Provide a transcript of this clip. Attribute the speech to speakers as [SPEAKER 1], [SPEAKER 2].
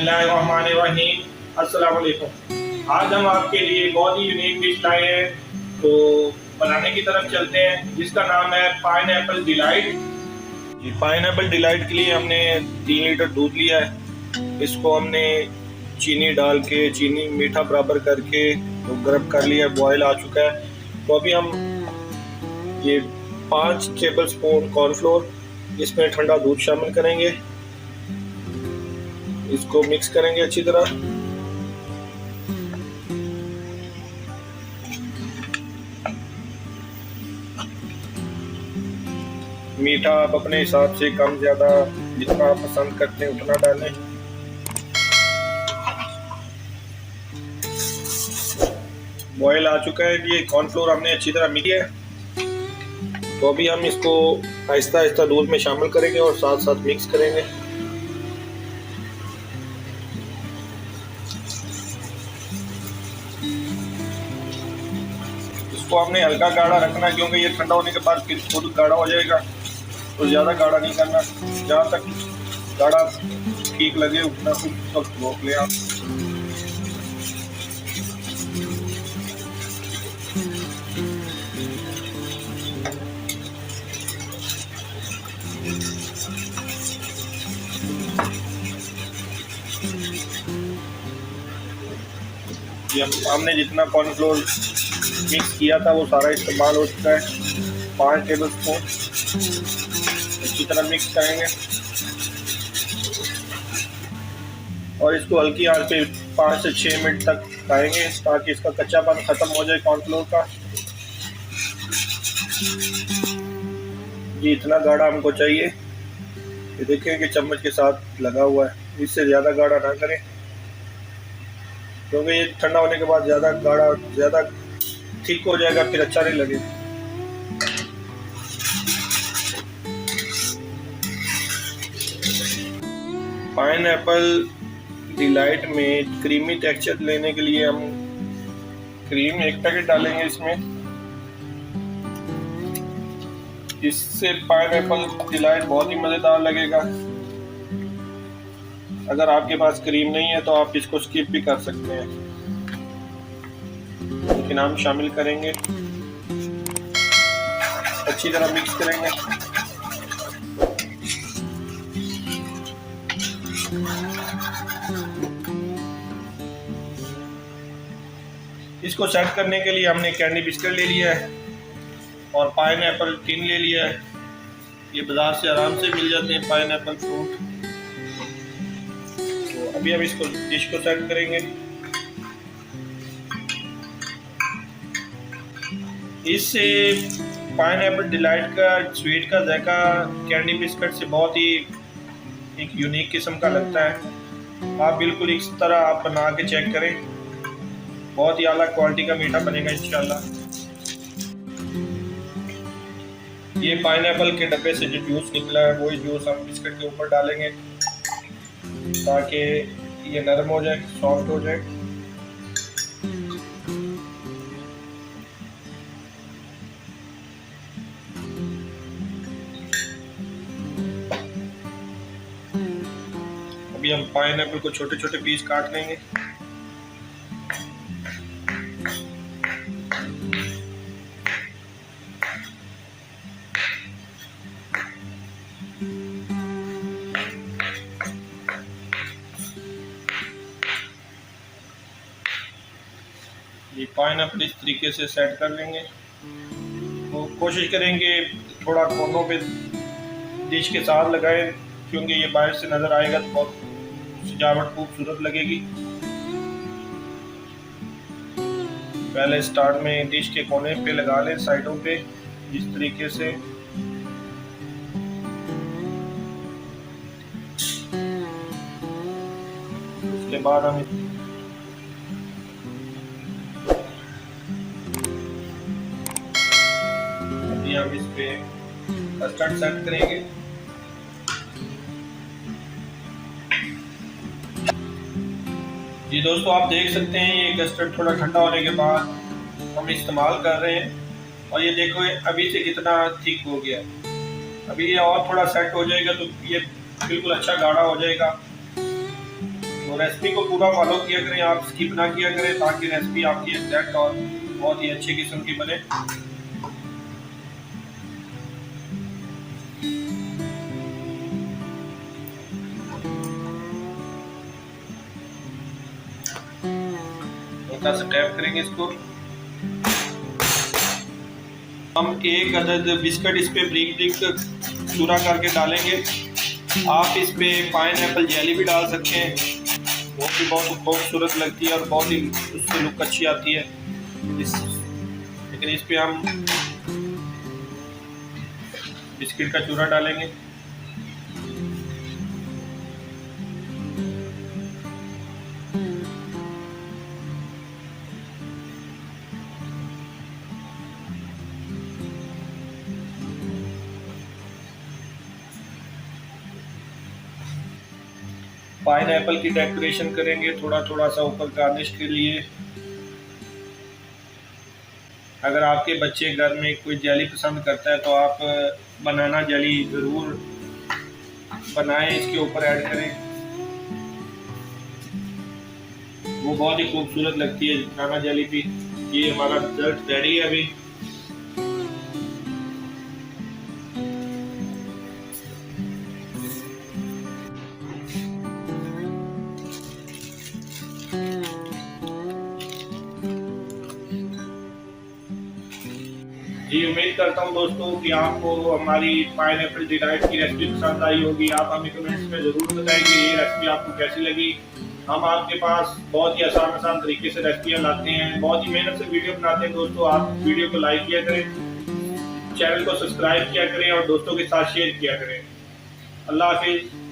[SPEAKER 1] बिस्मिल्लाहिर्रहमानिर्रहीम। अस्सलाम वालेकुम। आज हम आपके लिए बहुत ही यूनिक डिश लाए हैं, तो बनाने की तरफ चलते हैं, जिसका नाम है पाइनएप्पल डिलाइट। जी, पाइनएप्पल डिलाइट के लिए हमने 3 लीटर दूध लिया है। इसको हमने चीनी डाल के, चीनी मीठा बराबर करके तो गर्म कर लिया, बॉयल आ चुका है। तो अभी हम ये 5 टेबल स्पून कॉर्नफ्लोर, इसमें ठंडा दूध शामिल करेंगे। इसको मिक्स करेंगे अच्छी तरह। मीठा आप अपने हिसाब से कम ज़्यादा जितना आप पसंद करते हैं उतना डालें। बॉयल आ चुका है, ये कॉर्नफ्लोर हमने अच्छी तरह मिक्स किया है। तो अभी हम इसको आहिस्ता आहिस्ता दूध में शामिल करेंगे और साथ साथ मिक्स करेंगे। इसको हमने हल्का गाढ़ा रखना है, क्योंकि ये ठंडा होने के बाद फिर खुद गाढ़ा हो जाएगा। तो ज़्यादा गाढ़ा नहीं करना, जहाँ तक गाढ़ा ठीक लगे उतना कुछ रोक लें आप। हमने जितना कॉर्नफ्लोर मिक्स किया था वो सारा इस्तेमाल हो चुका है। 5 टेबल स्पून अच्छी तरह मिक्स करेंगे और इसको हल्की आंच पे 5 से 6 मिनट तक पकाएंगे, ताकि इसका कच्चापन ख़त्म हो जाए कॉर्नफ्लोर का। ये इतना गाढ़ा हमको चाहिए, ये देखें कि चम्मच के साथ लगा हुआ है। इससे ज़्यादा गाढ़ा ना करें, क्योंकि ये ठंडा होने के बाद ज़्यादा गाढ़ा ज़्यादा ठीक हो जाएगा, फिर अच्छा नहीं लगेगा। पाइनएप्पल डिलाइट में क्रीमी टेक्सचर लेने के लिए हम क्रीम 1 पैकेट डालेंगे इसमें। इससे पाइनएप्पल डिलाइट बहुत ही मज़ेदार लगेगा। अगर आपके पास क्रीम नहीं है तो आप इसको स्किप भी कर सकते हैं, लेकिन हम शामिल करेंगे। अच्छी तरह मिक्स करेंगे। इसको सेट करने के लिए हमने कैंडी बिस्किट ले लिया है और पाइनएप्पल टिन ले लिया है। ये बाजार से आराम से मिल जाते हैं पाइनएप्पल फ्रूट। तो अभी हम इसको डिश को सेट करेंगे। इससे पाइनएप्पल डिलाइट का स्वीट का जायका कैंडी बिस्किट से बहुत ही एक यूनिक किस्म का लगता है। आप बिल्कुल इस तरह आप बना के चेक करें, बहुत ही आला क्वालिटी का मीठा बनेगा इंशाल्लाह। ये पाइनएप्पल के डब्बे से जो जूस निकला है वही जूस हम बिस्किट के ऊपर डालेंगे, ताकि ये नरम हो जाए, सॉफ्ट हो जाए। अभी हम पाइनएप्पल को छोटे छोटे पीस काट लेंगे। ये पाइनएप्पल इस तरीके से सेट कर लेंगे। तो कोशिश करेंगे थोड़ा कोनों पे डिश के साथ लगाएं, क्योंकि ये बाहर से नज़र आएगा तो बहुत सजावट खूबसूरत लगेगी। पहले स्टार्ट में डिश के कोने पे लगा लें, साइडों पे इस तरीके से। उसके बाद हम इस पे कस्टर्ड सेट करेंगे। जी दोस्तों, आप देख सकते हैं ये कस्टर्ड थोड़ा ठंडा होने के बाद हम इस्तेमाल कर रहे हैं, और ये देखो अभी से कितना थिक हो गया। अभी ये और थोड़ा सेट हो जाएगा तो ये बिल्कुल अच्छा गाढ़ा हो जाएगा। तो रेसिपी को पूरा फॉलो किया करें, आप स्किप ना किया करें, ताकि रेसिपी आपकी एग्जैक्ट और बहुत ही अच्छे किस्म की बने। हल्का सा टैप करेंगे इसको। हम एक अदद बिस्किट इस पे ब्रीक ब्रीक चूरा करके डालेंगे। आप इस पे पाइन एप्पल जेली भी डाल सकते हैं, वो भी बहुत खूबसूरत लगती है और बहुत ही उससे लुक अच्छी आती है। लेकिन इस पे हम बिस्किट का चूरा डालेंगे। पाइन एप्पल की डेकोरेशन करेंगे थोड़ा थोड़ा सा ऊपर गार्निश के लिए। अगर आपके बच्चे घर में कोई जेली पसंद करता है तो आप बनाना जेली ज़रूर बनाएं, इसके ऊपर ऐड करें, वो बहुत ही खूबसूरत लगती है बनाना जेली भी। ये हमारा रिजल्ट रेडी है अभी। जी उम्मीद करता हूँ दोस्तों कि आपको हमारी पाइनएप्पल डिलाइट की रेसिपी पसंद आई होगी। आप हमें कमेंट्स में ज़रूर बताएंगे ये रेसिपी आपको कैसी लगी। हम आपके पास बहुत ही आसान तरीके से रेसिपियाँ लाते हैं, बहुत ही मेहनत से वीडियो बनाते हैं दोस्तों। आप वीडियो को लाइक किया करें, चैनल को सब्सक्राइब किया करें और दोस्तों के साथ शेयर किया करें। अल्लाह हाफिज़।